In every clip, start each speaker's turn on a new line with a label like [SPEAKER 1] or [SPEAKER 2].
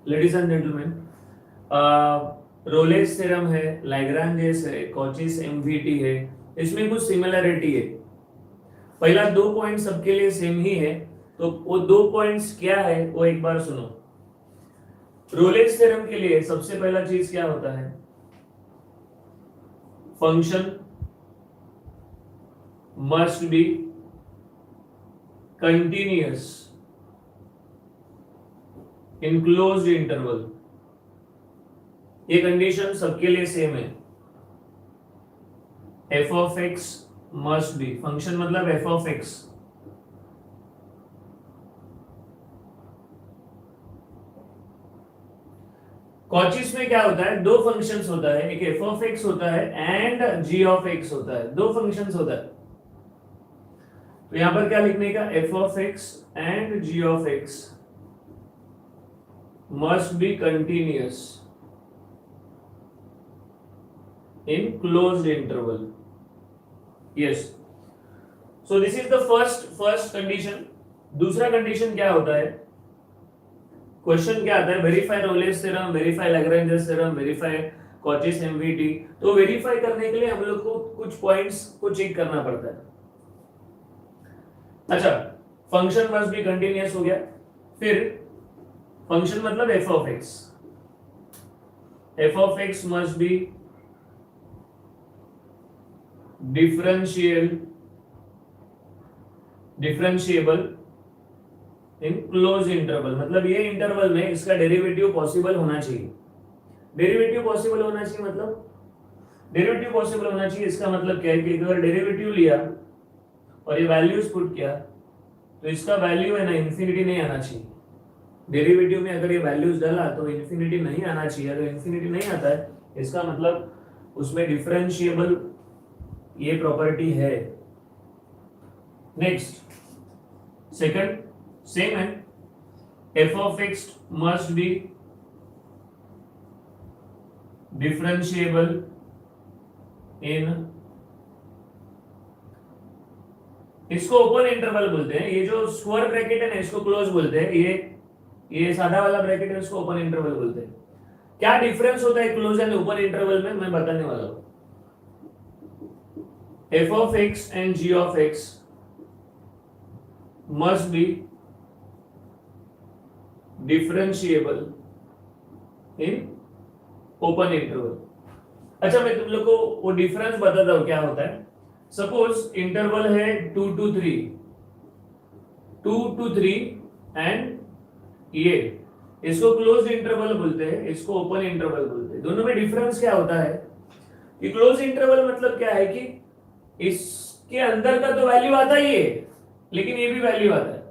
[SPEAKER 1] Ladies and gentleman, Rolle's theorem है, Lagrange's है, Cauchy's एमवीटी है, इसमें कुछ सिमिलरिटी है। पहला 2 पॉइंट सबके लिए सेम ही है, तो वो 2 पॉइंट्स क्या है वो एक बार सुनो। रोलेस थ्योरम के लिए सबसे पहला चीज क्या होता है, function must be continuous in closed interval. ये कंडीशन सबके लिए सेम है। F of x must B, function मतलब एफ ऑफ एक्स कॉचीस में क्या होता है, दो फंक्शंस होता है, एक एफ ऑफ एक्स होता है एंड जी ऑफ एक्स होता है, दो फंक्शंस होता है। तो यहां पर क्या लिखने का, f of x and g of x must be continuous in closed interval. Yes, so this is the first condition. दूसरा कंडीशन क्या होता है, क्वेश्चन क्या आता है, verify Rolle's theorem, verify Lagrange's theorem, verify Cauchy's MVT. तो verify करने के लिए हम लोग को कुछ पॉइंट्स को चेक करना पड़ता है। अच्छा, फंक्शन मस्ट बी कंटिन्यूअस हो गया, फिर फंक्शन मतलब F of x, F of x must be differentiable in close interval. मतलब ये इंटरवल में इसका डेरिवेटिव पॉसिबल होना चाहिए। डेरिवेटिव पॉसिबल होना चाहिए मतलब, डेरिवेटिव पॉसिबल होना चाहिए इसका मतलब क्या है कि अगर डेरिवेटिव लिया और ये वैल्यूज पुट किया तो इसका वैल्यू है ना इंफिनिटी नहीं आना चाहिए। डेरिवेटिव में अगर ये वैल्यूज डाला तो इंफिनिटी नहीं आना चाहिए। अगर इंफिनिटी नहीं आता है इसका मतलब उसमें डिफरेंशिएबल ये प्रॉपर्टी है। नेक्स्ट, सेकंड सेम है, f of x must be differentiable in, इसको ओपन इंटरवल बोलते हैं। ये जो स्क्वायर ब्रैकेट है ना इसको क्लोज बोलते हैं, ये सादा वाला ब्रैकेट है इसको ओपन इंटरवल बोलते हैं। क्या डिफरेंस होता है क्लोज एंड ओपन इंटरवल में मैं बताने वाला हूं। F of x and g of x must be differentiable in open interval. अच्छा, मैं तुम लोग को वो डिफरेंस बताता हूं क्या होता है। सपोज इंटरवल है 2 to 3, 2 to 3 एंड ये, इसको क्लोज इंटरवल बोलते हैं, इसको ओपन इंटरवल बोलते हैं। दोनों में डिफरेंस क्या होता है कि क्लोज इंटरवल मतलब क्या है कि इसके अंदर का तो वैल्यू आता ही है लेकिन ये भी वैल्यू आता है।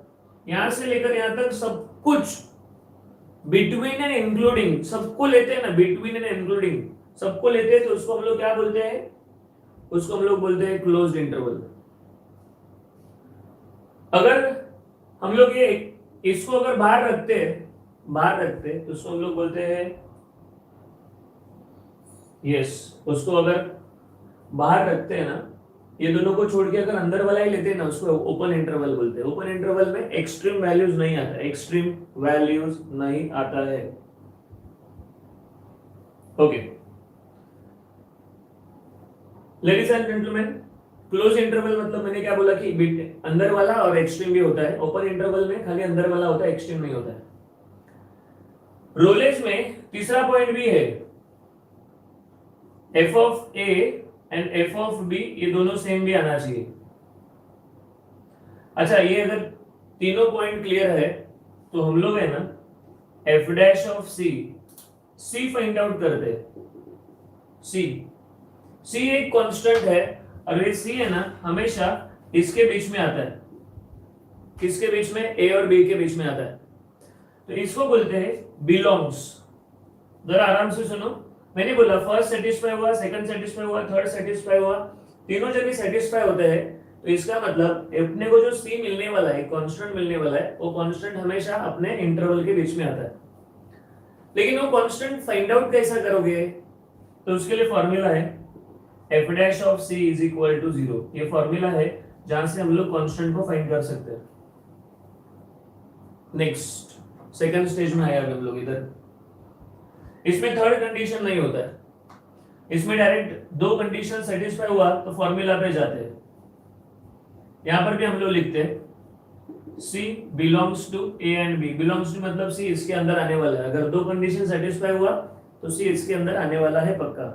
[SPEAKER 1] यहां से लेकर यहां तक सब कुछ बिटवीन एंड इंक्लूडिंग, सबको लेते हैं ना, बिटवीन एंड इंक्लूडिंग सबको लेते हैं तो उसको हम लोग क्या बोलते हैं, उसको हम लोग बोलते हैं क्लोज्ड इंटरवल। अगर हम लोग ये इसको अगर बाहर रखते हैं तो उसको हम लोग बोलते हैं, यस, उसको अगर बाहर रखते हैं ना, ये दोनों को छोड़ के अगर अंदर वाला ही लेते हैं ना उसको ओपन इंटरवल बोलते हैं। ओपन इंटरवल में एक्सट्रीम वैल्यूज नहीं आता, एक्सट्रीम वैल्यूज नहीं आता है। Okay ladies and gentleman, close interval मतलब मैंने क्या बोला कि अंदर वाला और एक्सट्रीम भी होता है। ओपन इंटरवल में खाली अंदर वाला होता है, एक्सट्रीम नहीं होता है। रोलेस में तीसरा पॉइंट भी है, f of a and f of b ये दोनों सेम भी आना चाहिए। अच्छा, ये अगर तीनों पॉइंट क्लियर है तो हम लोग है ना f dash of c find out करते हैं। सी एक कांस्टेंट है और ये सी है ना हमेशा इसके बीच में आता है, किसके बीच में, ए और बी के बीच में आता है। तो इसको बोलते हैं बिलोंग्स। जरा आराम से सुनो, मैंने बोला फर्स्ट सेटिस्फाई हुआ, सेकंड सेटिस्फाई हुआ, थर्ड सेटिस्फाई हुआ, तीनों जब भी सेटिस्फाई होते हैं तो इसका मतलब अपने को जो सी मिलने वाला है, कांस्टेंट मिलने वाला है, वो कांस्टेंट हमेशा अपने इंटरवल के बीच में आता है। लेकिन वो कांस्टेंट फाइंड आउट कैसा करोगे, तो उसके लिए फॉर्मूला है f dash of c is equal to 0। ये फॉर्मूला है जहां से हम लोग कांस्टेंट को फाइंड कर सकते हैं। नेक्स्ट, सेकंड स्टेज में आए अभी हम लोग इधर। इसमें थर्ड कंडीशन नहीं होता है, इसमें डायरेक्ट दो कंडीशन सेटिस्फाई हुआ तो फॉर्मूला पे जाते हैं। यहां पर भी हम लोग लिखते हैं C belongs to A and B। belongs to मतलब C इसके अंदर आने वाला है, अगर दो कंडीशन सेटिस्फाई हुआ तो C इसके अंदर आने वाला है पक्का।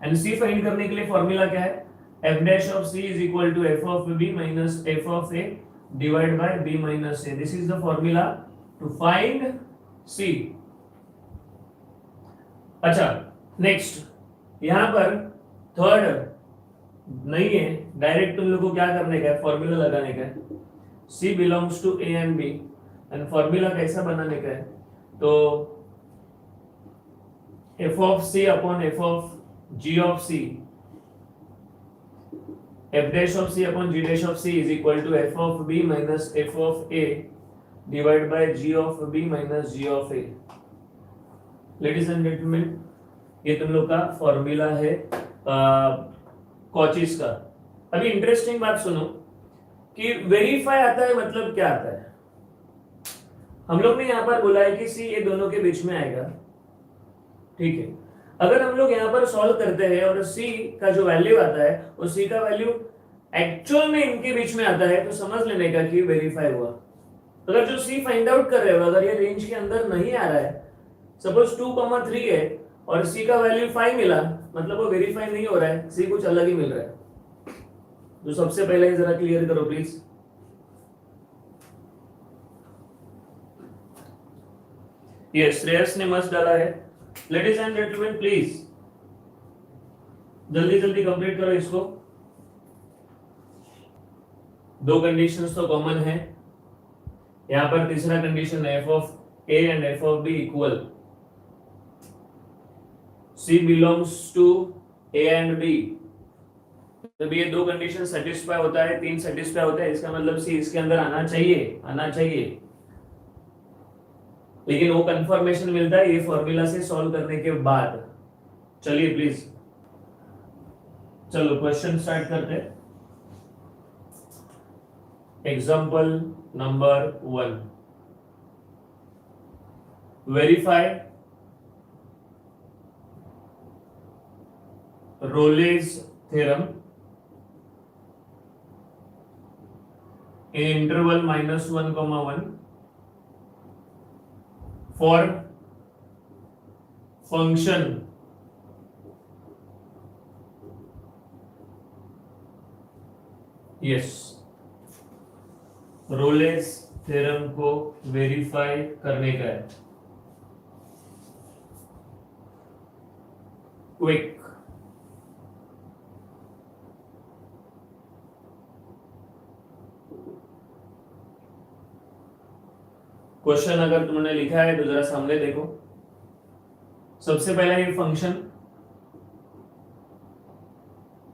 [SPEAKER 1] एंड C फाइंड करने के लिए फॉर्मूला क्या है, f dash of C is equal to f of B minus f of A divided by B minus A। this is the formula to find C। अच्छा नेक्स्ट यहां पर third नहीं है, डायरेक्ट तुम लोग को क्या करने का है, फॉर्मूला लगाने का है। C belongs to A and B and formula कैसा बनाने का है, तो f of C upon f of G of C, f dash of C upon G dash of C is equal to f of B minus f of A divided by G of B minus G of A। Ladies and gentleman, ये तुम लोग का formula है Cauchy's का। अभी interesting बात सुनो कि वेरीफाई आता है मतलब क्या आता है। हम लोग ने यहां पर बोला है कि सी ये दोनों के बीच में आएगा, ठीक है। अगर हम लोग यहां पर सॉल्व करते हैं और सी का जो वैल्यू आता है वो सी का वैल्यू एक्चुअल में इनके बीच में आता है तो समझ लेने का कि वेरीफाई हुआ। अगर जो सी फाइंड आउट कर रहे हो अगर ये रेंज के अंदर नहीं आ रहा है, सपोज 2,3 है और सी का वैल्यू 5 मिला, मतलब वो वेरीफाई नहीं हो रहा है, सी कुछ अलग ही मिल रहा है। तो सबसे पहले जरा क्लियर करो प्लीज। यस, श्रेयस ने मस्त डाला है। लेडीज एंड जेंटलमैन प्लीज जल्दी जल्दी कंप्लीट करो इसको। दो कंडीशंस तो कॉमन है, यहां पर तीसरा कंडीशन है f of A and f of B equal C belongs to A and B। जब ये दो कंडीशन सेटिस्फाई होता है, तीन सेटिस्फाई होता है, इसका मतलब C इसके अंदर आना चाहिए। लेकिन वो कंफर्मेशन मिलता है ये फॉर्मूला से सॉल्व करने के बाद। चलिए प्लीज, चलो क्वेश्चन स्टार्ट करते हैं। Example number 1, verify Rolle's theorem in interval -1, for function yes, Rolle's theorem को वेरीफाई करने का है। क्विक क्वेश्चन अगर तुमने लिखा है तो जरा सामने देखो। सबसे पहला ये फंक्शन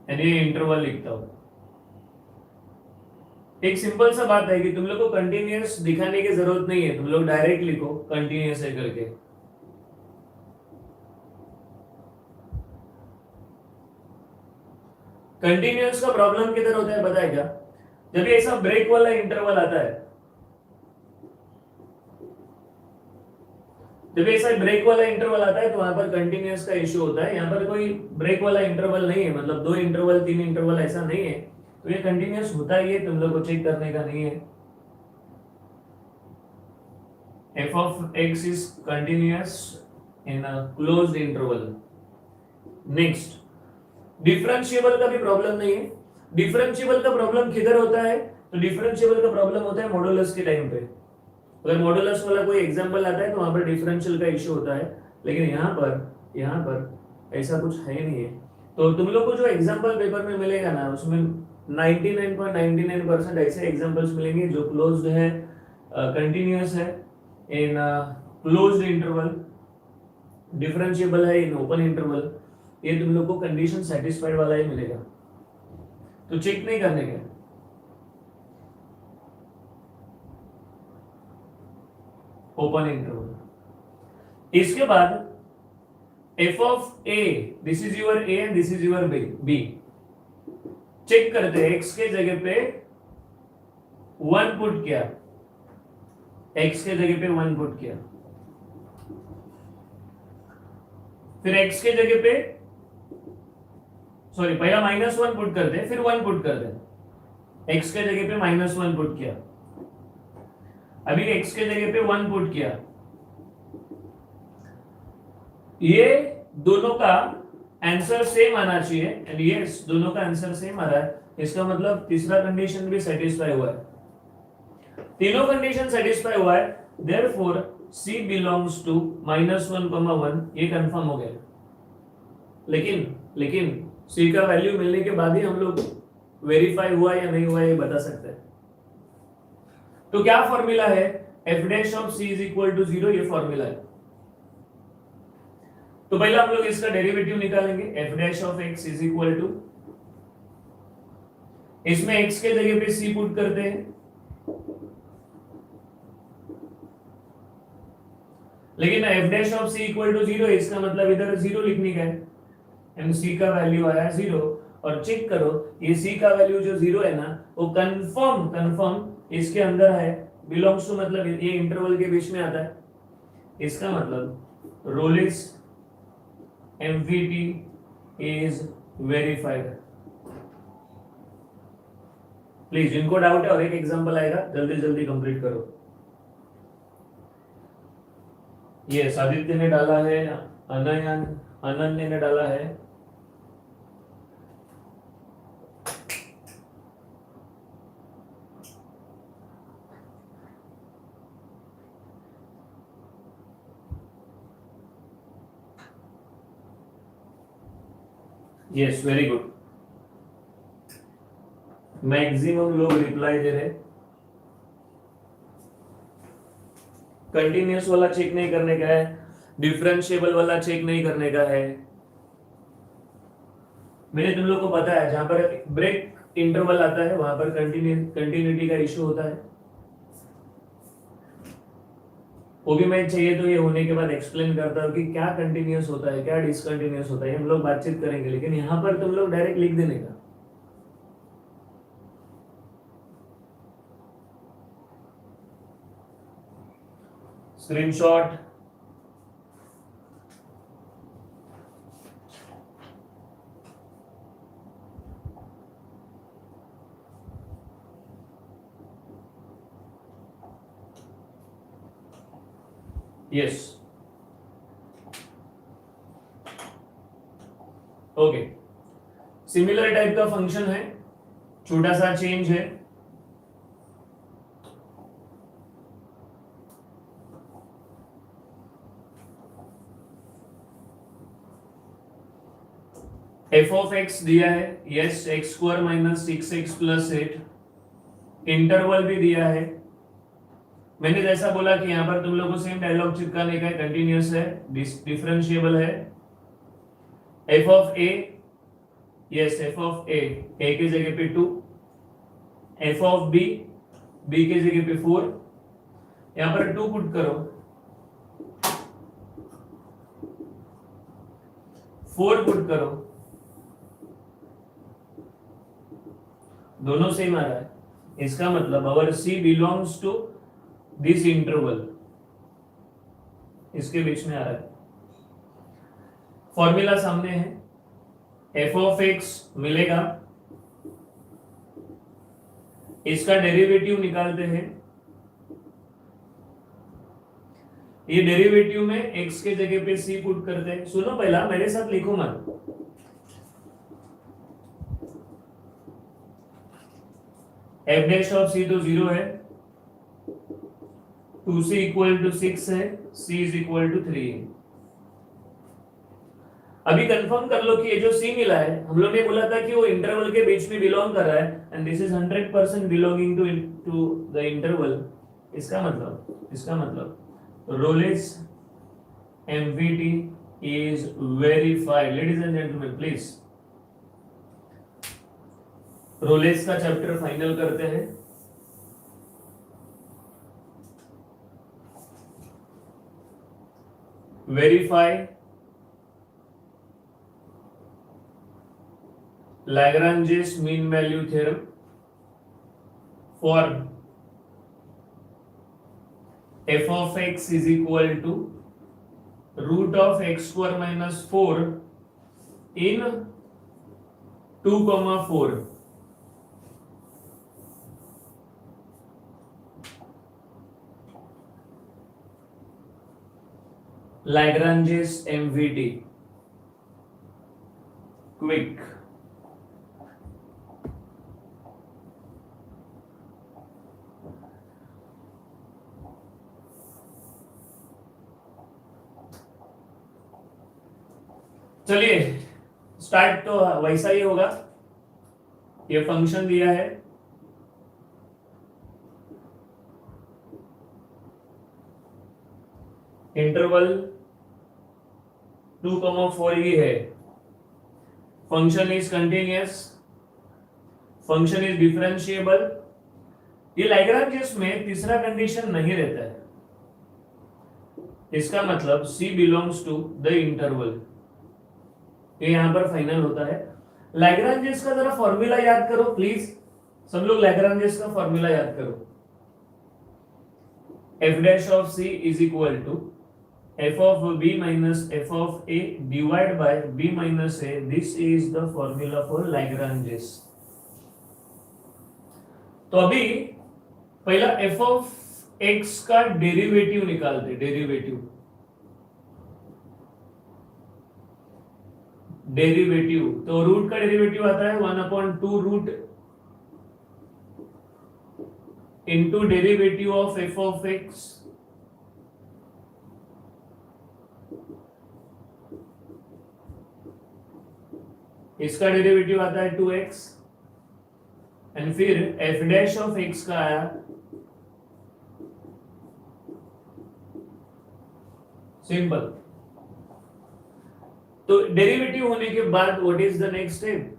[SPEAKER 1] यानी इंटरवल लिखता हूं। एक सिंपल सा बात है कि तुम लोग को कंटिन्यूअस दिखाने की जरूरत नहीं है, तुम लोग डायरेक्ट लिखो कंटिन्यूअस है करके। कंटिन्यूअस का प्रॉब्लम किधर होता है पता है क्या, जब ये ऐसा ब्रेक वाला इंटरवल आता है, जब ऐसा ब्रेक वाला इंटरवल आता है तो वहां पर कंटिन्यूअस का इश्यू होता है। यहाँ पर कोई ब्रेक वाला इंटरवल नहीं है, मतलब 2 इंटरवल 3 इंटरवल ऐसा नहीं है, तो ये कंटिन्यूअस होता ही है, तुम लोग को चेक करने का नहीं है। f of x is continuous in a closed interval। Next, differentiable का भी प्रॉब्लम नहीं है। डिफरेंशिएबल का प्रॉब्लम किधर होता है, तो डिफरेंशिएबल का प्रॉब्लम होता है मॉडुलस के टाइम पे। अगर मॉडुलस वाला कोई एग्जांपल आता है तो वहां पर डिफरेंशियल का इश्यू होता है, लेकिन यहाँ पर ऐसा कुछ है नहीं है। तो तुम लोग को जो एग्जांपल पेपर में मिलेगा ना, उसमें 99.99% ऐसे एग्जांपल्स मिलेंगे जो क्लोज्ड है, कंटिन्यूअस है इन क्लोज्ड इंटरवल, डिफरेंशिएबल है इन ओपन इंटरवल। ये तुम लोग को कंडीशन सेटिस्फाइड वाला ही मिलेगा, तो चेक नहीं करने का। Open interval. इसके बाद f of a, this is your a and this is your b। Check करते हैं, x के जगह पे 1 पुट किया, x के जगह पे 1 पुट किया, फिर x के जगह पे सॉरी पहला -1 पुट कर दे, फिर 1 पुट कर दे। x के जगह पे -1 पुट किया, अभी x के जगह पे 1 पुट किया। ये दोनों का आंसर सेम आना चाहिए एंड यस दोनों का आंसर सेम आ रहा है। इसका मतलब तीसरा कंडीशन भी सेटिस्फाई हुआ है, तीनों कंडीशन सेटिस्फाई हुआ है, देयरफॉर C belongs to -1, ये कंफर्म हो गया। लेकिन C का वैल्यू मिलने के बाद ही हम लोग वेरीफाई हुआ या नहीं हुआ ये बता सकते हैं। तो क्या फॉर्मूला है, f dash of C is equal to 0, ये फॉर्मूला है। तो पहले हम लोग इसका डेरिवेटिव निकालेंगे, f dash of x is equal to, इसमें x के जगह पे C पुट करते हैं, लेकिन f dash of C equal to 0 इसका मतलब इधर 0 लिखने का है एंड C का वैल्यू आया 0। और चेक करो ये C का वैल्यू जो 0 है ना वो कंफर्म इसके अंदर है, बिलोंग्स टू मतलब ये इंटरवल के बीच में आता है, इसका मतलब Rolle's MVT is verified। Please जिनको डाउट है और एक एग्जांपल आएगा जल्दी जल्दी कंप्लीट करो। ये आदित्य ने डाला है, अनन्य ने डाला है, यस वेरी गुड, मैक्सिमम लोग रिप्लाई दे रहे। कंटिन्यूअस वाला चेक नहीं करने का है, डिफरेंशिएबल वाला चेक नहीं करने का है। मैंने तुम लोग को बताया जहां पर ब्रेक इंटरवल आता है वहां पर कंटिन्यूटी का इशू होता है, वो भी मैं चाहिए तो ये होने के बाद एक्सप्लेन करता हूँ कि क्या कंटिन्यूअस होता है क्या डिसकंटिन्यूअस होता है, हम लोग बातचीत करेंगे। लेकिन यहाँ पर तुम लोग डायरेक्ट लिख देने का, screenshot, yes okay. Similar type का फंक्शन है, छोटा सा चेंज है, f of x दिया है, यस x² - 6x + 8, इंटरवल भी दिया है। मैंने जैसा बोला कि यहाँ पर तुम लोग को सेम डायलॉग चिपकाने का है, कंटिन्यूअस है, डिफरेंशिएबल है। f of a, yes f of a के जगह पे 2, f of b के जगह पे 4, यहाँ पर 2 पुट करो, 4 पुट करो, दोनों सेम आ रहा है। इसका मतलब our C belongs to this interval, इसके बीच में आ रहा है। फॉर्मूला सामने है, f of x मिलेगा, इसका डेरिवेटिव निकालते हैं। ये डेरिवेटिव में x के जगह पे C पुट करते हैं। सुनो पहला, मेरे साथ लिखो मत, f dash of C तो 0 है, 2C = 6 है, C is equal to 3 है। अभी कंफर्म कर लो कि ये जो C मिला है, हम लोग ने बोला था कि वो इंटरवल के बीच में बिलोंग कर रहा है and this is 100% belonging to the interval. इसका मतलब Rolle's MVT is verified। Ladies and gentleman please Rolle's का चैप्टर फाइनल करते हैं। Verify Lagrange's mean value theorem for f of x is equal to root of x square minus 4 in 2,4. Lagrange's MVD quick. चलिए start तो वैसा ही होगा. ये function दिया है, इंटरवल 2,4 ही है. Function is continuous, function is differentiable. ये लैग्रांजेस में तीसरा कंडीशन नहीं रहता है. इसका मतलब C belongs to the interval. ये यहां पर फाइनल होता है. लैग्रांजेस का जरा फॉर्मूला याद करो प्लीज. सब लोग लैग्रांजेस का फॉर्मूला याद करो. f dash of C is equal to f of B minus f of A divided by B minus A. This is the formula for Lagrange's. तो अभी पहला f of x का derivative निकालते. Derivative तो root का derivative आता है 1/2 root into derivative of f of x इसका डेरिवेटिव आता है 2x एंड फिर एफ डैश ऑफ एक्स का आया सिंपल. तो डेरिवेटिव होने के बाद what is the next step?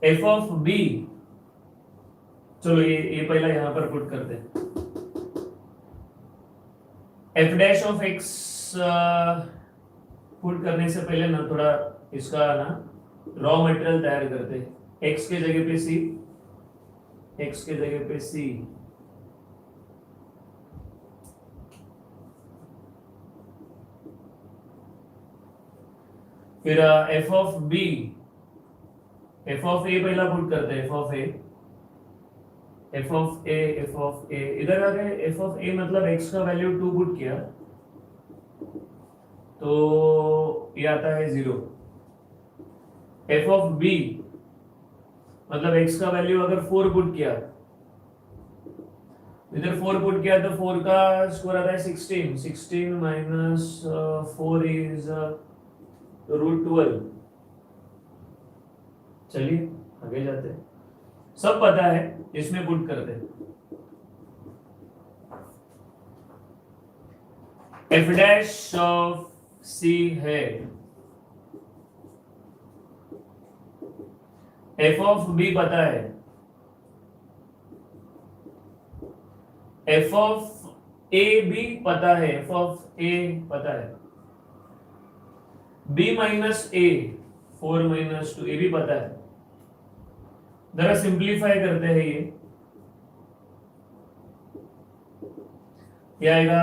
[SPEAKER 1] F of b. चलो ये पहला यहां पर पुट करते हैं. F dash of x put करने से पहले ना थोड़ा इसका ना रॉ मटेरियल तैयार करते हैं. एक्स के जगह पे सी, एक्स के जगह पे सी, फिर f of b, f of a पहला पुट करते हैं. F of a, f of a, f of a इधर आ गए. एफ ऑफ ए मतलब एक्स का वैल्यू 2 पुट किया तो ये आता है 0. एफ ऑफ बी मतलब एक्स का वैल्यू अगर 4 पुट किया, इधर 4 पुट किया तो 4 का स्क्वायर आता है 16. 16 माइनस 4 इज √12. चलिए आगे जाते हैं. सब पता है, इसमें पुट करते हैं. एफ डैश ऑफ सी है, एफ ऑफ बी पता है, एफ ऑफ ए भी पता है, एफ ऑफ ए पता है, b माइनस ए 4 माइनस 2 ये भी पता है. जरा सिंप्लीफाई करते हैं. ये आएगा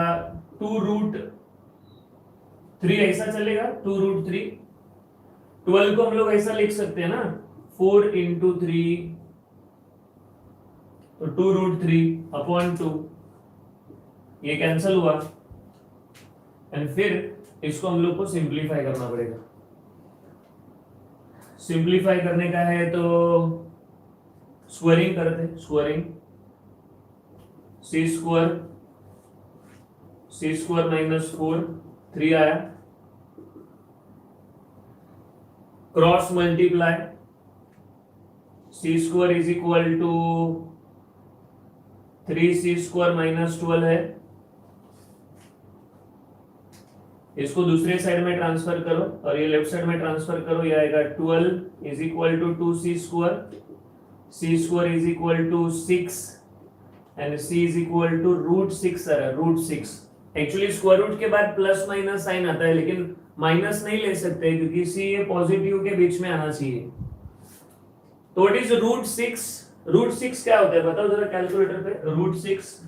[SPEAKER 1] 2√3 ऐसा चलेगा. 2√3. 12 को हम लोग ऐसा लिख सकते हैं ना 4 into 3 तो 2√3/2. ये कैंसल हुआ एंड फिर इसको हम लोग को सिंप्लीफाई करना पड़ेगा. सिंप्लीफाई करने का है तो स्क्वायरिंग करते हैं. स्क्वायरिंग सी स्क्वायर माइनस 4 3 आया. Cross multiply c square is equal to 3c square minus 12 है. इसको दूसरे साइड में ट्रांसफर करो और ये लेफ्ट साइड में ट्रांसफर करो. ये आएगा 12 is equal to 2c square. c square is equal to 6 and c is equal to √6 है. √6 एक्चुअली स्क्वायर रूट के बाद प्लस माइनस साइन आता है, लेकिन माइनस नहीं ले सकते क्योंकि c ये पॉजिटिव के बीच में आना चाहिए. तो व्हाट इज √6? √6 क्या होता है बताओ जरा कैलकुलेटर पे. √6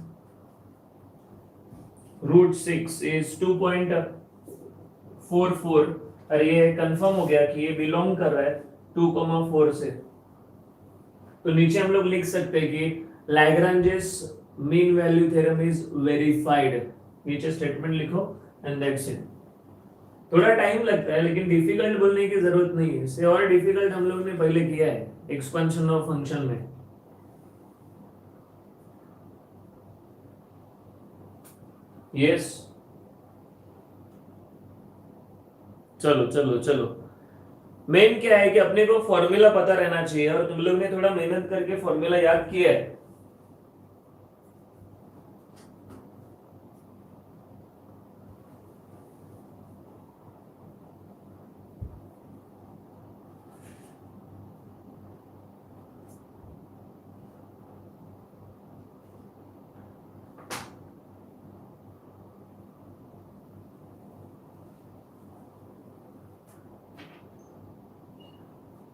[SPEAKER 1] √6 इज 2.44 और ये कंफर्म हो गया कि ये बिलोंग कर रहा है 2,4 से। तो नीचे हम लोग लिख सकते हैं कि Lagrange's mean value theorem is verified. नीचे स्टेटमेंट लिखो एंड दैट्स इट। थोड़ा टाइम लगता है लेकिन डिफिकल्ट बोलने की जरूरत नहीं है, इससे और डिफिकल्ट हम लोग ने पहले किया है एक्सपेंशन ऑफ फंक्शन में। यस चलो चलो चलो, मेन क्या है कि अपने को फॉर्मूला पता रहना चाहिए और तुम लोग ने थोड़ा मेहनत करके फॉर्मूला याद किया है।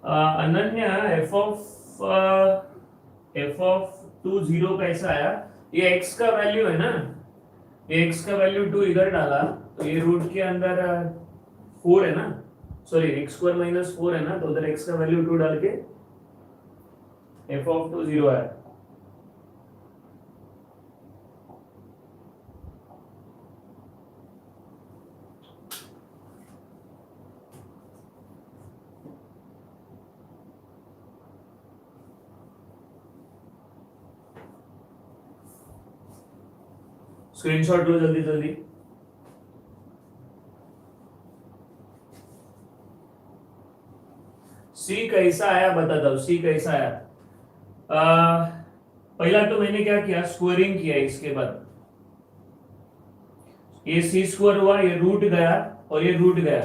[SPEAKER 1] अनन्या f(2) कैसा आया? ये x का वैल्यू है ना, ये x का वैल्यू 2 इधर डाला तो ये रूट के अंदर 4 है ना, सॉरी x² - 4 है ना, तो उधर x का वैल्यू 2 डाल के f(2) आया। स्क्रीनशॉट लो जल्दी जल्दी। सी कैसा आया बता दो, सी कैसा आया? पहला तो मैंने क्या किया, स्क्वायरिंग किया, इसके बाद ये c² हुआ, ये रूट गया और ये रूट गया,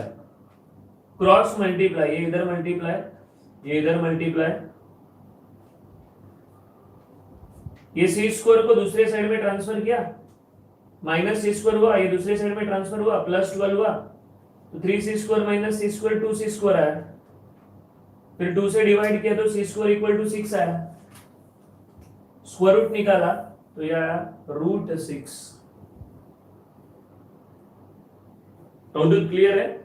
[SPEAKER 1] क्रॉस मल्टीप्लाई, ये इधर मल्टीप्लाई, ये इधर मल्टीप्लाई, ये c² को दूसरे साइड में ट्रांसफर किया, -c² हुआ, ये दूसरे साइड में ट्रांसफर हुआ, +12 हुआ, तो 3c² - c² 2c² आया, फिर 2 से डिवाइड किया तो c² = 6 आया, स्क्वायर रूट निकाला तो यह आया √6। टोटल क्लियर है?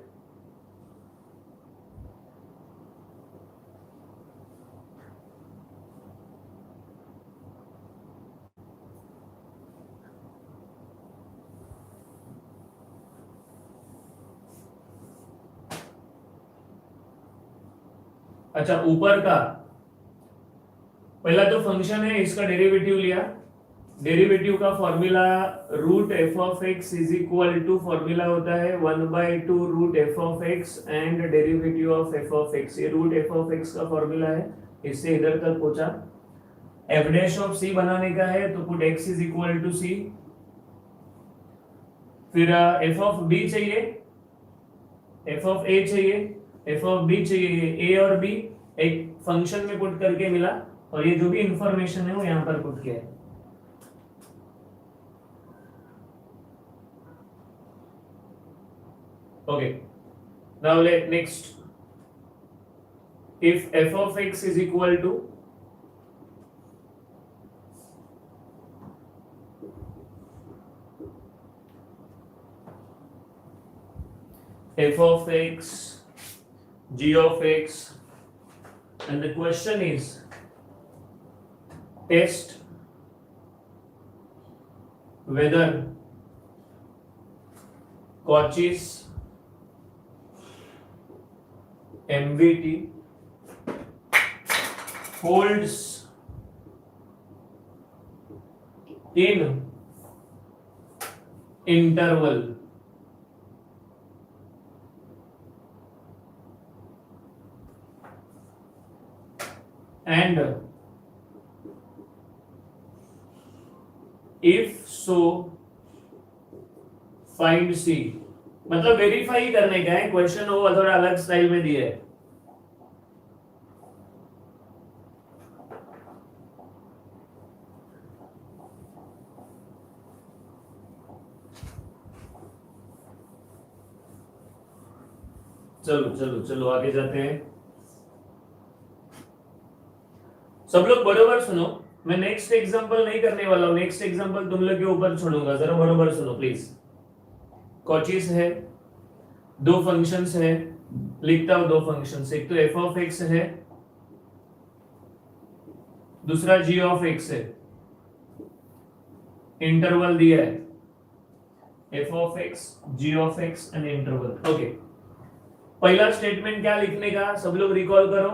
[SPEAKER 1] अच्छा, ऊपर का पहला तो फंक्शन है, इसका डेरिवेटिव लिया, डेरिवेटिव का फॉर्मूला √f(x) = फॉर्मूला होता है 1/2 √f(x) and derivative of f(x). ये √f(x) का फॉर्मूला है, इससे इधर तक पहुंचा। f' बनाने का है तो पुट x = c, फिर f(b) चाहिए, f(a) चाहिए, f(b) चाहिए, a और b एक फंक्शन में पुट करके मिला और ये जो भी इंफॉर्मेशन है वो यहां पर पुट किया है। Okay, now next, if f(x) is equal to f(x), g(x), and the question is test whether Cauchy's MVT holds in interval and if so find C। मतलब वेरीफाई करने का है, क्वेश्चन वो थोड़ा अलग स्टाइल में दिया है। चलो चलो चलो आगे जाते हैं। सब लोग बराबर सुनो, मैं नेक्स्ट एग्जांपल नहीं करने वाला हूं, नेक्स्ट एग्जांपल तुम लोग के ऊपर छोड़ूंगा, जरा बरोबर सुनो प्लीज। कॉचीज है, दो फंक्शंस है, लिखता हूं दो फंक्शंस, एक तो एफ ऑफ एक्स है, दूसरा जी ऑफ एक्स है, इंटरवल दिया है f of x, g of x and interval. Okay, पहला स्टेटमेंट क्या लिखने का, सब लोग रिकॉल करो।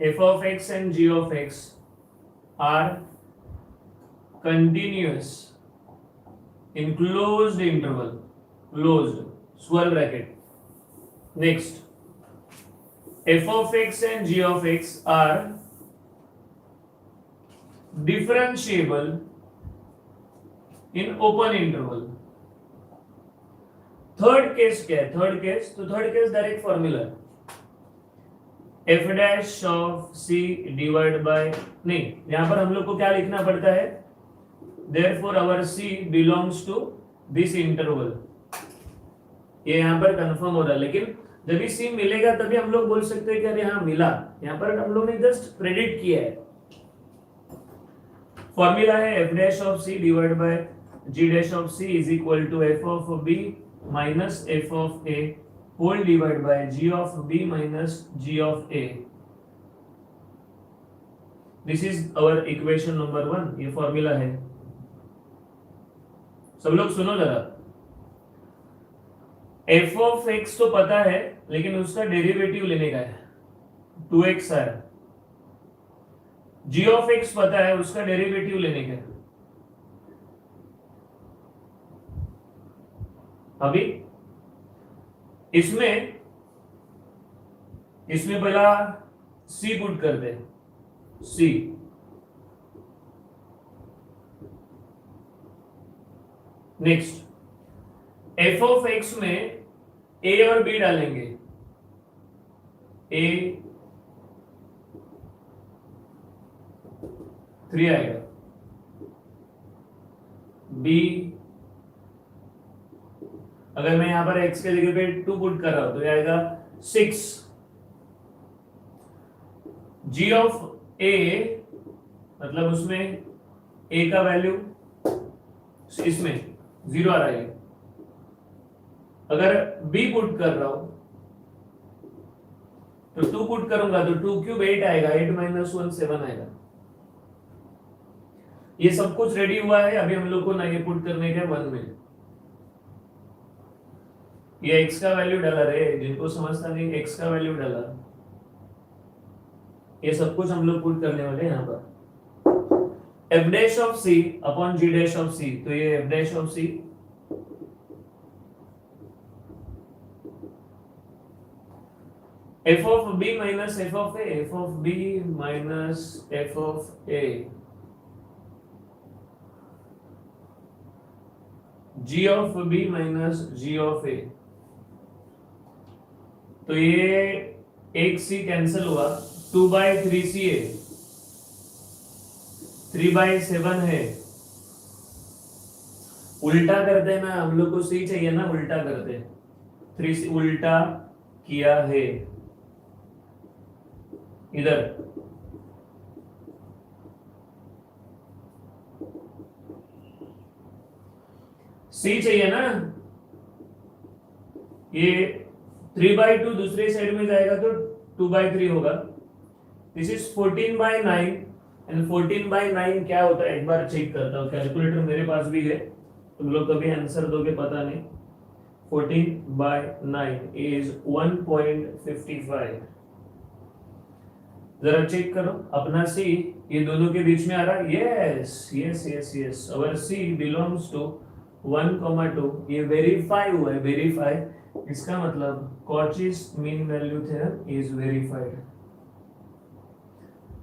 [SPEAKER 1] F of x and g of x are continuous in closed interval, closed square bracket. Next, f of x and g of x are differentiable in open interval। Third case क्या है, third case, तो third case direct formula f dash of c divide by, नहीं यहां पर हम लोग को क्या लिखना पड़ता है, therefore our c belongs to this interval। ये यहां पर कंफर्म हो रहा है, लेकिन जब भी सी मिलेगा तभी हम लोग बोल सकते हैं कि अरे हाँ मिला। यहां पर हम लोग ने जस्ट प्रेडिक्ट किया है। फॉर्मूला है f dash of c divide by g dash of c is equal to f of b minus f of a whole divide by g of b minus g of a. This is our equation number 1, ये formula है। सब लोग सुनो जरा, F of x तो पता है लेकिन उसका डेरिवेटिव लेने का है, 2x है। जी ऑफ एक्स पता है, उसका डेरिवेटिव लेने का है। अभी इसमें पहला c पुट करते हैं, c next F of x में a और b डालेंगे, a 3 आएगा, b अगर मैं यहां पर x के जगह पे 2 पुट कर रहा हूं तो ये आएगा 6। g ऑफ a मतलब उसमें a का वैल्यू इसमें 0 आ रहा है। अगर b पुट कर रहा हूं तो 2 पुट करूंगा तो 2 क्यूब 8 आएगा, 8 माइनस 1 7 आएगा। ये सब कुछ रेडी हुआ है, अभी हम लोग को ना ये पुट करने के 1 में ये x का वैल्यू डाला रे, जिनको समझता नहीं x का वैल्यू डाला, ये सब कुछ हम लोग पुट करने वाले हैं यहाँ पर। f dash of c upon g dash of c, तो ये f dash of c f of b minus f of a, f of b minus f of a, g of b minus g of a, तो ये एक c cancel हुआ, 2 by 3c है, 3 by 7 है। उल्टा करते हैं ना, हम लोग को c चाहिए ना, उल्टा करते हैं, 3c उल्टा किया है इधर, c चाहिए ना, ये 3 by 2 दूसरे साइड में जाएगा तो 2 by 3 होगा। This is 14 by 9 and 14 by 9 क्या होता है, एक बार चेक करता हूँ, कैलकुलेटर मेरे पास भी है, तुम लोग कभी आंसर दोगे पता नहीं। 14 by 9 is 1.55। जरा चेक करो अपना c ये दोनों के बीच में आ रहा है, yes yes yes yes, our c belongs to 1,2, ये वेरीफाई हुआ है, वेरीफाई, इसका मतलब Cauchy's mean value theorem is verified.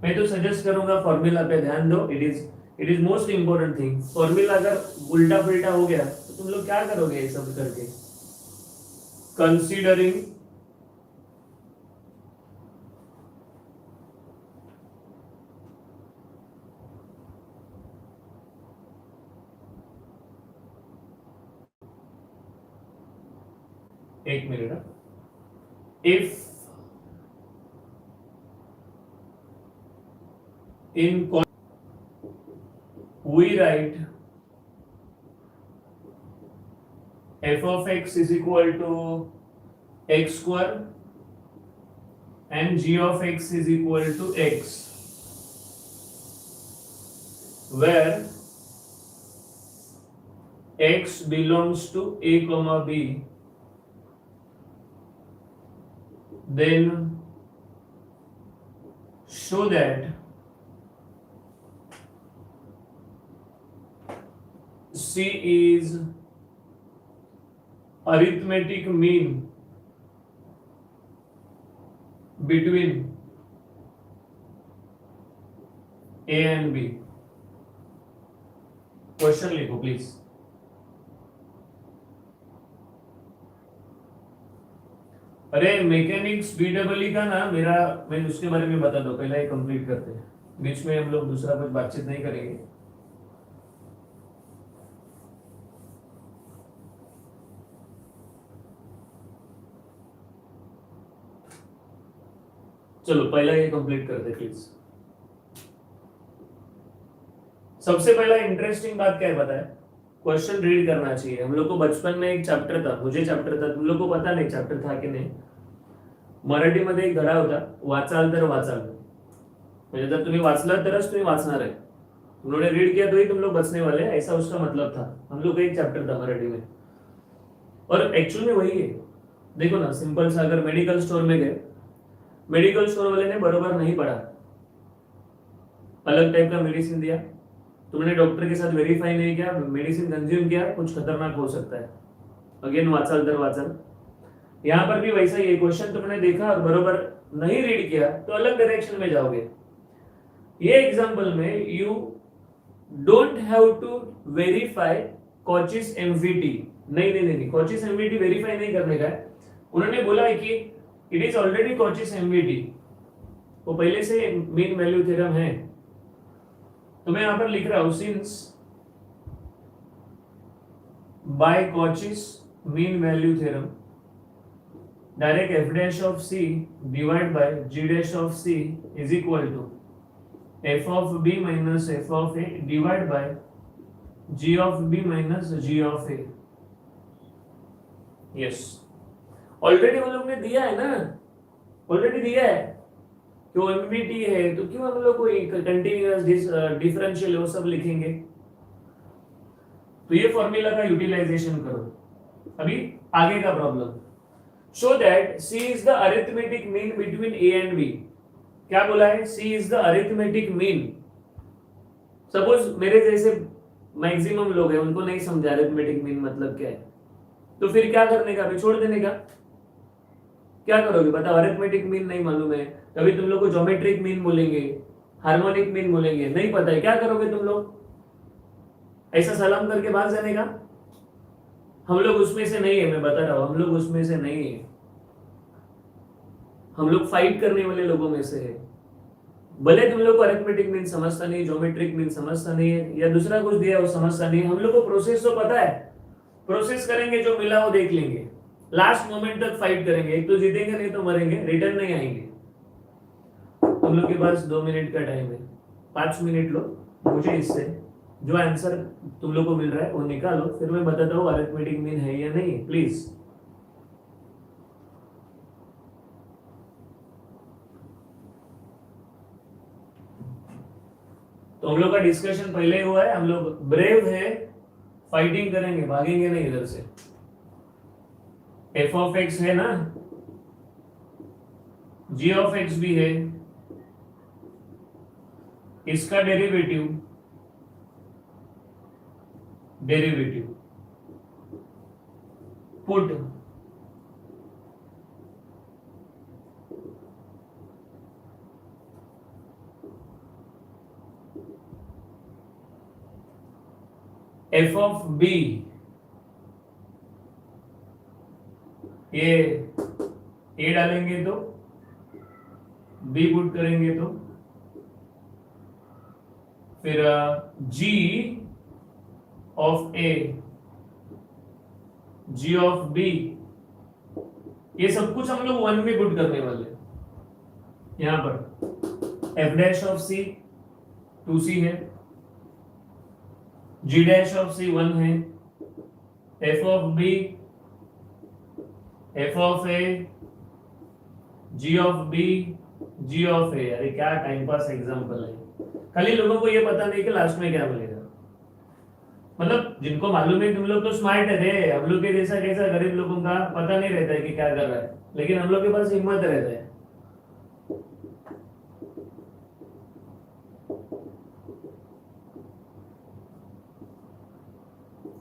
[SPEAKER 1] मैं तो सजेस्ट करूंगा फॉर्मूला पे ध्यान दो, it is most important thing. Formula अगर उल्टा पुल्टा हो गया तो तुम लोग क्या करोगे ये सब करके, कंसीडरिंग एक minute, if in we write f of x is equal to x square and g of x is equal to x, where x belongs to a comma b, then show that C is arithmetic mean between A and B. Question लिखो please. अरे mechanics BEE का ना मेरा, मैं उसके बारे में बता दो, पहले ही कंप्लीट करते हैं, बीच में हम लोग दूसरा कुछ बातचीत नहीं करेंगे। चलो पहला ये कंप्लीट करते प्लीज। सबसे पहला इंटरेस्टिंग बात क्या है पता है? क्वेश्चन रीड करना चाहिए। हम लोग को बचपन में एक चॅप्टर था, मुझे चॅप्टर था, तुम लोग को पता नहीं चॅप्टर था की नाही, मराठीमध्ये एक धडा होता, वाचाल तर वाचाल, म्हणजे जर तुम्ही वाचलं तरच तुम्ही वाचणार है, उन्होंने रीड किया तो ही तुम लोग बचने वाले, ऐसा उसका मतलब था। हम लोग का एक चैप्टर था मराठी में, और एक्चुअल में वही है। देखो ना, सिंपल सा, अगर मेडिकल स्टोर में गए, मेडिकल स्टोर वाले ने बरोबर नहीं पढ़ा, अलग टाइप का मेडिसिन दिया, तुमने डॉक्टर के साथ वेरीफाई नहीं किया, मेडिसिन कंज्यूम किया, कुछ खतरनाक हो सकता है। अगेन वाचल दर वाचल, यहां पर भी वैसा ही, क्वेश्चन तुमने देखा और बरोबर नहीं रीड किया तो अलग डायरेक्शन में जाओगे। ये एग्जांपल में you don't have to verify Cauchy's MVT, नहीं, कॉचिस एमवीटी वेरीफाई नहीं करने का है। उन्होंने बोला है कि इट इज ऑलरेडी कॉचिस एमवीटी, वो पहले से मीन वैल्यू थ्योरम है। तो मैं यहां पर लिख रहा हूं, since by Cauchy's mean value theorem direct f dash of c divide by g dash of c is equal to f of b minus f of a divide by g of b minus g of a. Yes, already हम लोग ने दिया है ना, already दिया है कि वो एमबीटी है, तो क्यों हम लोग को कंटीन्यूअस डिफरेंशियल वो सब लिखेंगे? तो ये फॉर्मूला का यूटिलाइजेशन करो। अभी आगे का problem, show that c is the arithmetic mean between a and b. क्या बोला है? C is the arithmetic mean. Suppose मेरे जैसे मैक्सिमम लोग हैं, उनको नहीं समझा अरिथमेटिक मीन मतलब क्या है, तो फिर क्या करने का? अभी छोड़ देने का। क्या करोगे बताओ? अरिथमेटिक मीन नहीं मालूम है, कभी तुम लोग को ज्योमेट्रिक मीन बोलेंगे, हार्मोनिक मीन बोलेंगे, नहीं पता है, क्या करोगे तुम लोग? ऐसा सलाम करके भाग जाने का? हम लोग उसमें से नहीं है, मैं बता रहा हूं, हम लोग उसमें से नहीं है। हम लोग फाइट करने वाले लोगों में से है। भले तुम लोग को अरिथमेटिक मीन समझता नहीं, ज्योमेट्रिक मीन समझता नहीं है, या दूसरा कुछ दिया वो समझता नहीं है, हम लोग को प्रोसेस तो पता है, प्रोसेस करेंगे, जो मिला वो देख लेंगे, लास्ट मोमेंट तक फाइट करेंगे, एक तो जीतेंगे नहीं तो मरेंगे, रिटर्न नहीं आएंगे। तुम लोग के पास 2 मिनट का टाइम है, 5 मिनट लो, मुझे इससे जो आंसर तुम लोग को मिल रहा है वो निकालो, फिर मैं बताता हूँ अरिथमेटिक मीन है या नहीं। प्लीज तो हम लोग का डिस्कशन पहले ही हुआ है, हम लोग ब्रेव है, फाइटिंग करेंगे, भागेंगे नहीं इधर से। एफ ऑफ एक्स है ना, जी ऑफ एक्स भी है, इसका derivative put f of b, ये ए डालेंगे तो बी पुट करेंगे तो फिर g of a, g of b, ये सब कुछ हम लोग 1 में पुट करने वाले। यहां पर F dash of C 2c है, g डैश ऑफ c 1 है, f of b, f of a, g of b, g of a। अरे क्या टाइम पास एग्जांपल है, खाली लोगों को ये पता नहीं कि लास्ट में क्या मिलेगा। मतलब जिनको मालूम है तुम लोग तो स्मार्ट है, हम लोग के जैसा कैसा गरीब लोगों का पता नहीं रहता है कि क्या कर रहा है, लेकिन हम लोग के पास हिम्मत रहता है।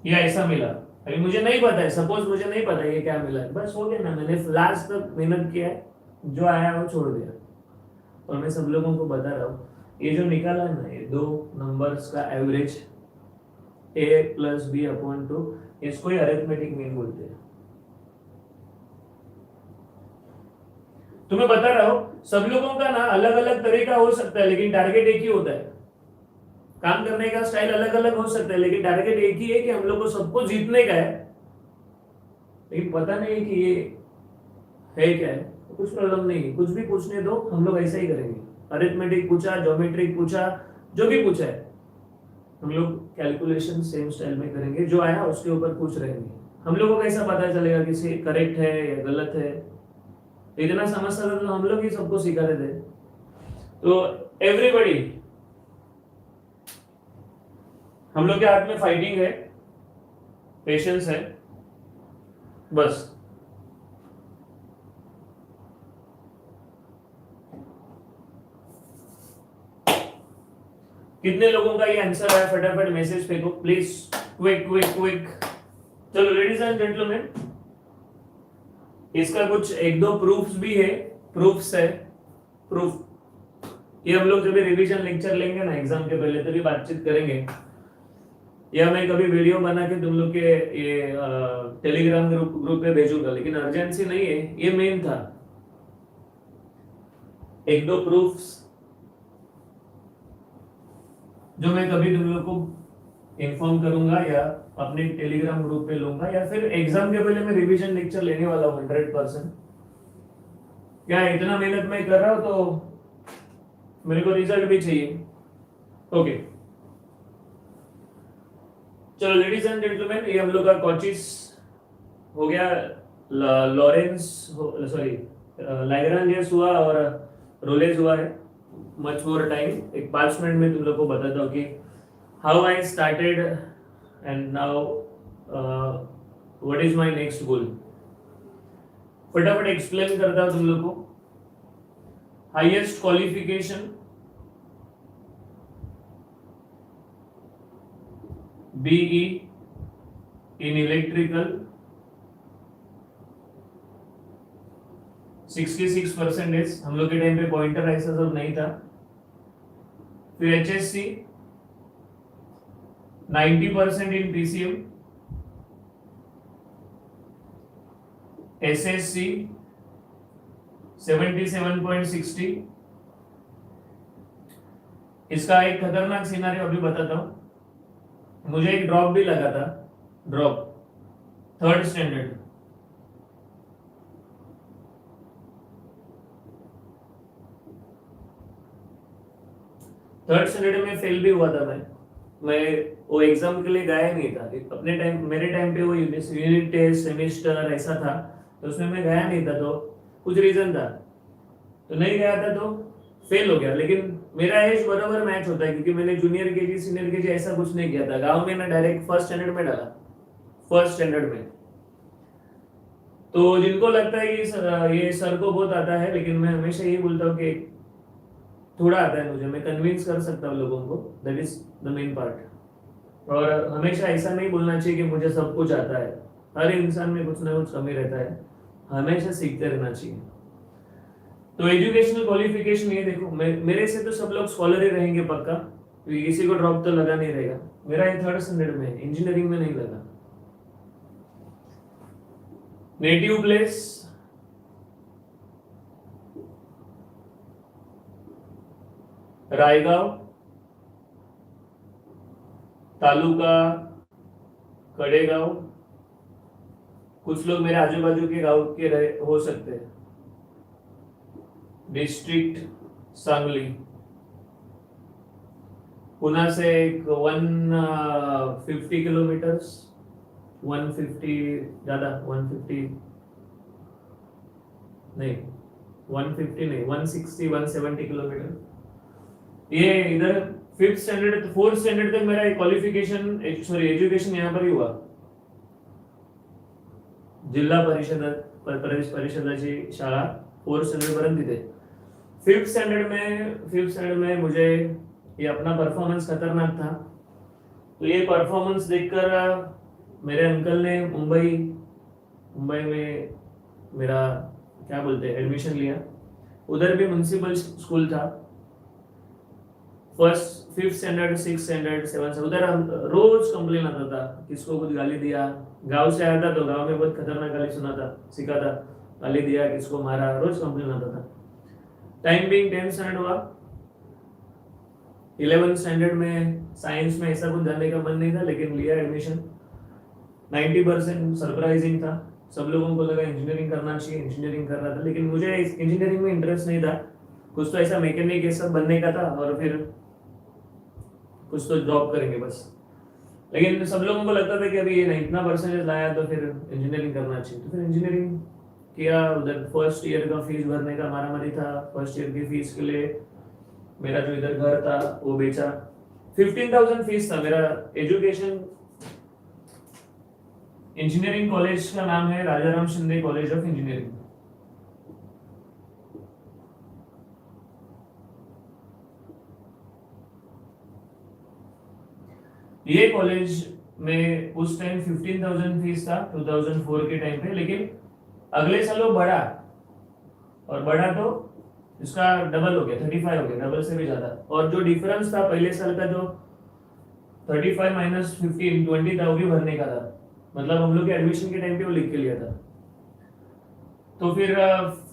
[SPEAKER 1] या ऐसा मिला, अभी मुझे नहीं पता है, सपोज मुझे नहीं पता है ये क्या मिला है, बस हो गया ना, मैंने लास्ट तक मेहनत किया है, जो आया वो छोड़ दिया। और मैं सब लोगों को बता रहा हूँ, ये जो निकाला है ना, ये दो नंबर्स का average a plus b upon 2, इसको ही अरिथमेटिक मीन बोलते हैं। तुम्हें बता रहा हूं, सब लोगों का ना अलग अलग तरीका हो सकता है, लेकिन टारगेट एक ही होता है। काम करने का स्टाइल अलग अलग हो सकता है, लेकिन टारगेट एक ही है कि हम लोग को सबको जीतने का है। लेकिन पता नहीं कि ये है क्या है, तो कुछ प्रॉब्लम नहीं है, कुछ भी पूछने दो, हम लोग ऐसा ही करेंगे। अरिथमेटिक पूछा, ज्योमेट्रिक पूछा, जो भी पूछा है हम लोग कैलकुलेशन सेम स्टाइल में करेंगे, जो आया उसके ऊपर पूछ रहेंगे। हम लोगों को कैसा पता चलेगा कि करेक्ट है या गलत है? इतना समझता था तो हम लोग ही सबको सिखाते थे। तो एवरीबॉडी, हम लोग के हाथ में फाइटिंग है, पेशेंस है, बस। कितने लोगों का ये आंसर है? फटाफट मैसेज फेंको प्लीज, क्विक क्विक क्विक। चलो लेडीज एंड जेंटलमैन, इसका कुछ एक दो प्रूफ्स भी है, प्रूफ्स है, प्रूफ। ये हम लोग जब भी रिवीजन लेक्चर लेंगे ना एग्जाम के पहले, तभी बातचीत करेंगे, या मैं कभी वीडियो बना के तुम लोग के ये टेलीग्राम ग्रुप पे भेजूंगा, लेकिन अर्जेंसी नहीं है, ये मेन था। एक दो प्रूफ्स जो मैं कभी तुम लोग को इन्फॉर्म करूंगा या अपने टेलीग्राम ग्रुप पे लूंगा, या फिर एग्जाम के पहले मैं रिवीजन लेक्चर लेने वाला हूँ 100%। क्या इतना मेहनत मैं कर रहा हूँ तो मेरे को रिजल्ट भी चाहिए। ओके, चलो लेडीज एंड जेंटलमैन, ये हम लोग का कॉचिस हो गया, लॉरेंस सॉरी लैग्रांज हुआ और रोलेज हुआ है। मच मोर टाइम, एक 5 मिनट में तुम लोग को बताता हूँ कि how I started and now what is my next goal. फटाफट एक्सप्लेन करता हूँ तुम लोग को। Highest qualification BE in electrical 66%, हम लोग के टाइम पे पॉइंटर ऐसा सब नहीं था। फिर HSC 90% इन PCM, SSC 77.60। इसका एक खतरनाक सिनारियो अभी बताता हूं। मुझे एक ड्रॉप भी लगा था, drop 3rd standard. Third standard में फेल भी हुआ था मैं वो एग्जाम के लिए गया नहीं था अपने टाइम, मेरे टाइम पे वो यूनिट टेस्ट सेमेस्टर ऐसा था, तो उसमें मैं गया नहीं था, तो कुछ रीजन था तो नहीं गया था, तो फेल हो गया। लेकिन मेरा एज बराबर मैच होता है, क्योंकि मैंने जूनियर केजी सीनियर केजी ऐसा कुछ नहीं किया था, गांव में ना डायरेक्ट 1st स्टैंडर्ड में डाला, 1st स्टैंडर्ड में। तो जिनको लगता है कि ये सर को बहुत आता है, लेकिन मैं हमेशा यही बोलता हूँ कि थोड़ा आता है मुझे, मैं कन्विंस कर सकता हूँ लोगों को, that is the main part. और हमेशा ऐसा नहीं बोलना चाहिए कि मुझे सब कुछ आता है, हर इंसान में कुछ ना कुछ कमी रहता है, हमेशा सीखते रहना चाहिए। तो एजुकेशनल क्वालिफिकेशन ये देखो, मेरे से तो सब लोग स्कॉलर ही रहेंगे पक्का, क्योंकि किसी को ड्रॉप तो लगा नहीं रहेगा। मेरा ये 3rd स्टैंडर्ड में, इंजीनियरिंग में नहीं लगा। नेटिव प्लेस रायगांव, तालुका कड़ेगांव, कुछ लोग मेरे आजू बाजू के गांव के रहे हो सकते हैं। डिस्ट्रिक्ट सांगली, पुणे से एक 150 किलोमीटर्स, 150 ज़्यादा, 150 नहीं, 150 नहीं, 160 170 किलोमीटर। ये इधर 5th स्टैंडर्ड 4th स्टैंडर्ड तक मेरा क्वालिफिकेशन सॉरी एजुकेशन यहाँ पर ही हुआ, जिल्हा परिषदाची शाळा 4th स्टैंडर्ड पर्यंत तिथे। 5th स्टैंडर्ड में मुझे ये अपना परफॉर्मेंस खतरनाक था, तो ये परफॉर्मेंस देखकर मेरे अंकल ने मुंबई में मेरा क्या बोलते हैं एडमिशन लिया। उधर भी म्युनिसिपल स्कूल था। 5th standard 6th standard 7th उधर हम रोज कंप्लेन आता था, किसको कुछ गाली दिया। गांव से आया था तो गांव में बहुत खतरनाक गाली सुना था, सीखा था, गाली दिया, किसको मारा, रोज कंप्लेन आता था। टाइम बिंग 10th स्टैंडर्ड हुआ। 11th स्टैंडर्ड में साइंस में ऐसा कुछ जानने का मन नहीं था, लेकिन लिया एडमिशन। 90% सरप्राइजिंग था, सब लोगों को लगा इंजीनियरिंग करना चाहिए, इंजीनियरिंग कर रहा था, लेकिन मुझे इंजीनियरिंग में इंटरेस्ट नहीं था। कुछ तो ऐसा मैकेनिक ये सब बनने का था और फिर कुछ तो जॉब करेंगे बस। लेकिन सब लोगों को लगता था कि अभी ये इतना परसेंटेज लाया तो फिर इंजीनियरिंग करना चाहिए, तो फिर इंजीनियरिंग किया। उधर फर्स्ट ईयर का फीस भरने का मारामारी था। फर्स्ट ईयर की फीस के लिए मेरा जो इधर घर था वो बेचा। 15,000 फीस था मेरा। एजुकेशन इंजीनियरिंग कॉलेज का नाम है Rajaram Shinde college of engineering. ये कॉलेज में उस टाइम 15,000 फीस था 2004 के टाइम पे, लेकिन अगले साल वो बढ़ा, और बढ़ा तो इसका डबल हो गया, 35 हो गया, डबल से भी ज्यादा। और जो डिफरेंस था पहले साल का, जो 35 माइनस 15 20 था, वो भी भरने का था। मतलब हम लोग के एडमिशन के टाइम पे वो लिख के लिया था। तो फिर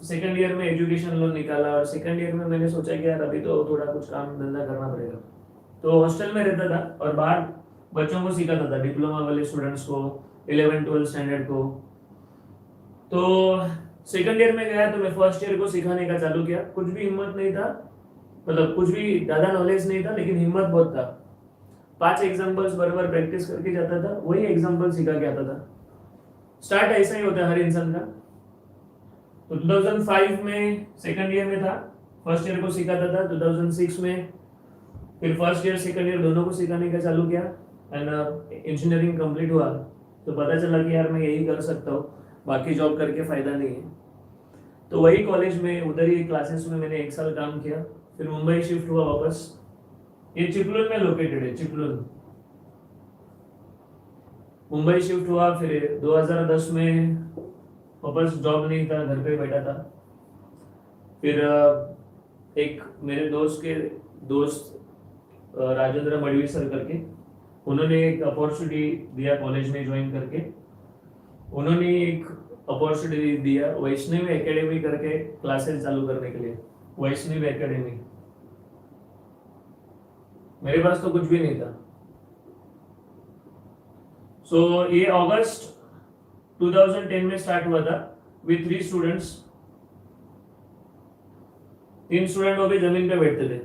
[SPEAKER 1] सेकंड ईयर में एजुकेशन लोन निकाला, और सेकंड ईयर में मैंने सोचा कि यार अभी तो थोड़ा कुछ काम धंधा करना पड़ेगा, तो हॉस्टल में रहता था और बाहर बच्चों को सिखाता था, डिप्लोमा वाले स्टूडेंट्स को, 11 12 स्टैंडर्ड को। तो सेकंड ईयर में गया तो मैं फर्स्ट ईयर को सिखाने का चालू किया। कुछ भी हिम्मत नहीं था, मतलब कुछ भी ज्यादा नॉलेज नहीं था, लेकिन हिम्मत बहुत था। 5 एग्जांपल्स बराबर प्रैक्टिस करके जाता था, वही एग्जांपल सिखा के आता था। स्टार्ट ऐसा ही होता है हर इंसान का। तो 2005 में सेकंड ईयर में था, फर्स्ट ईयर को सिखाता था। 2006 में फिर फर्स्ट ईयर सेकंड ईयर दोनों को सिखाने का चालू किया, एंड इंजीनियरिंग कंप्लीट हुआ तो पता चला कि यार मैं यही कर सकता हूँ, बाकी जॉब करके फायदा नहीं है। तो वही कॉलेज में उधर ही क्लासेस में मैंने 1 साल काम किया, फिर मुंबई शिफ्ट हुआ वापस। ये चिपलून में लोकेटेड है, चिपलून मुंबई शिफ्ट हुआ। फिर 2010 में वापस जॉब नहीं था, घर पे बैठा था। फिर एक मेरे दोस्त राजेंद्र मडवी सर करके, उन्होंने एक अपॉर्चुनिटी दिया कॉलेज में ज्वाइन करके। उन्होंने एक अपॉर्चुनिटी दिया वैष्णवी एकेडमी करके क्लासेस चालू करने के लिए। वैष्णवी एकेडमी, मेरे पास तो कुछ भी नहीं था। सो ये अगस्त 2010 में स्टार्ट हुआ था विथ 3 स्टूडेंट्स। 3 स्टूडेंट वो भी जमीन पे बैठते थे।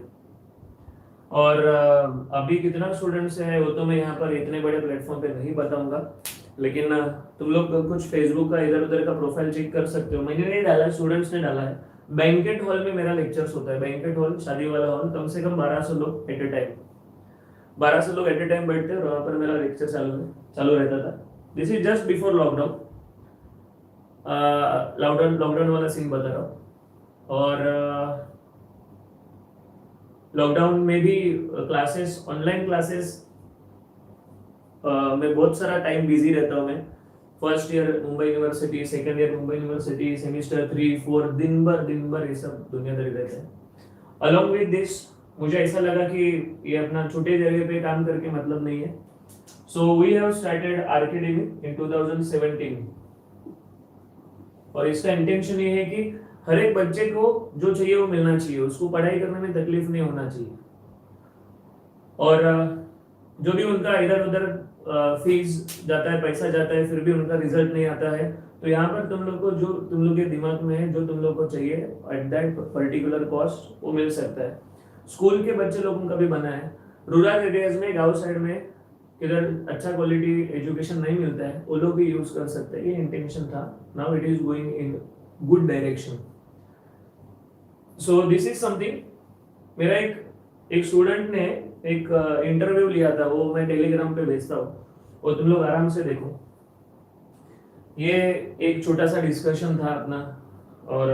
[SPEAKER 1] और अभी कितना स्टूडेंट्स है वो तो मैं यहाँ पर इतने बड़े प्लेटफॉर्म पे नहीं बताऊंगा, लेकिन तुम लोग कुछ फेसबुक का इधर उधर का प्रोफाइल चेक कर सकते हो। मैंने नहीं डाला, स्टूडेंट्स ने डाला है। बैंकेट हॉल में मेरा लेक्चर्स होता है। बैंकेट हॉल, शादी वाला हॉल, कम से कम 1200 लोग एट ए टाइम, 1200 लोग एट ए टाइम बैठते हैं, और वहाँ पर मेरा लेक्चर चालू रहता था। This is just before lockdown. Lockdown वाला सीन बता रहा हूँ। और लॉकडाउन में भी क्लासेस, ऑनलाइन क्लासेस में बहुत सारा टाइम बिजी रहता हूँ मैं। First year Mumbai university, second year Mumbai university, semester 3 4 दिन भर ये सब दुनियादारी रहता है। अलॉन्ग विद दिस मुझे ऐसा लगा कि ये अपना छोटे जगह पे काम करके मतलब नहीं है। सो वी हैव स्टार्टेड आर्केडेमी इन 2017, और इसका इंटेंशन ये है कि हर एक बच्चे को जो चाहिए वो मिलना चाहिए, उसको पढ़ाई करने में तकलीफ नहीं होना चाहिए। और जो भी उनका इधर उधर फीस जाता है, पैसा जाता है, फिर भी उनका रिजल्ट नहीं आता है, तो यहाँ पर तुम लोग को जो तुम लोग के दिमाग में है, जो तुम लोग को चाहिए एट दैट पर्टिकुलर कॉस्ट, वो मिल सकता है। स्कूल के बच्चे लोगों का भी बना है, रूरल एरियाज में, गांव साइड में किधर अच्छा क्वालिटी एजुकेशन नहीं मिलता है, वो लोग भी यूज कर सकते हैं, ये इंटेंशन था. Now it is going in good direction. So this is something. मेरा एक स्टूडेंट ने एक इंटरव्यू लिया था, वो मैं टेलीग्राम पे भेजता हूँ, और तुम लोग आराम से देखो. ये एक छोटा सा डिस्कशन था अपना, और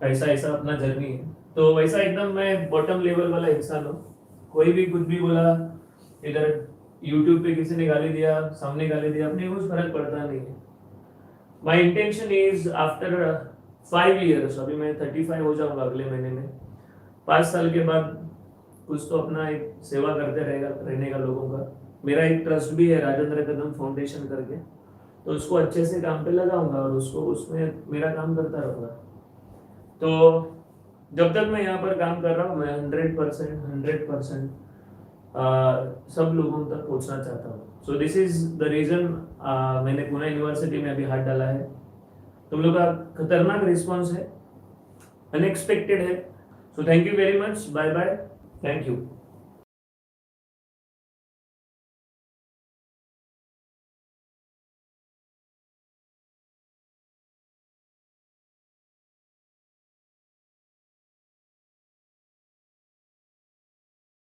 [SPEAKER 1] ऐसा ऐसा अपना जर्नी है. तो वैसा एकदम मैं बॉटम लेवल वाला इंसान हूँ. कोई भी कुछ भी बोला, इधर यूट्यूब पे किसी ने गाली दिया, सामने गाली दिया, अपने कुछ फर्क पड़ता नहीं है. My intention is after 5 years, अभी मैं 35 हो जाऊंगा अगले महीने में, 5 साल के बाद कुछ तो अपना एक सेवा करते रहेगा रहने का लोगों का. मेरा एक ट्रस्ट भी है राजेंद्र कदम फाउंडेशन करके, तो उसको अच्छे से काम पे लगाऊंगा और उसको उसमें मेरा काम करता रहूंगा. तो जब तक मैं यहाँ पर काम कर रहा हूँ, मैं 100% सब लोगों तक पहुँचना चाहता हूँ. So this is the reason मैंने पुणे यूनिवर्सिटी में अभी हाथ डाला है. तुम लोग का खतरनाक रिस्पॉन्स है, अनएक्सपेक्टेड है. So thank you very much. Bye bye. Thank you.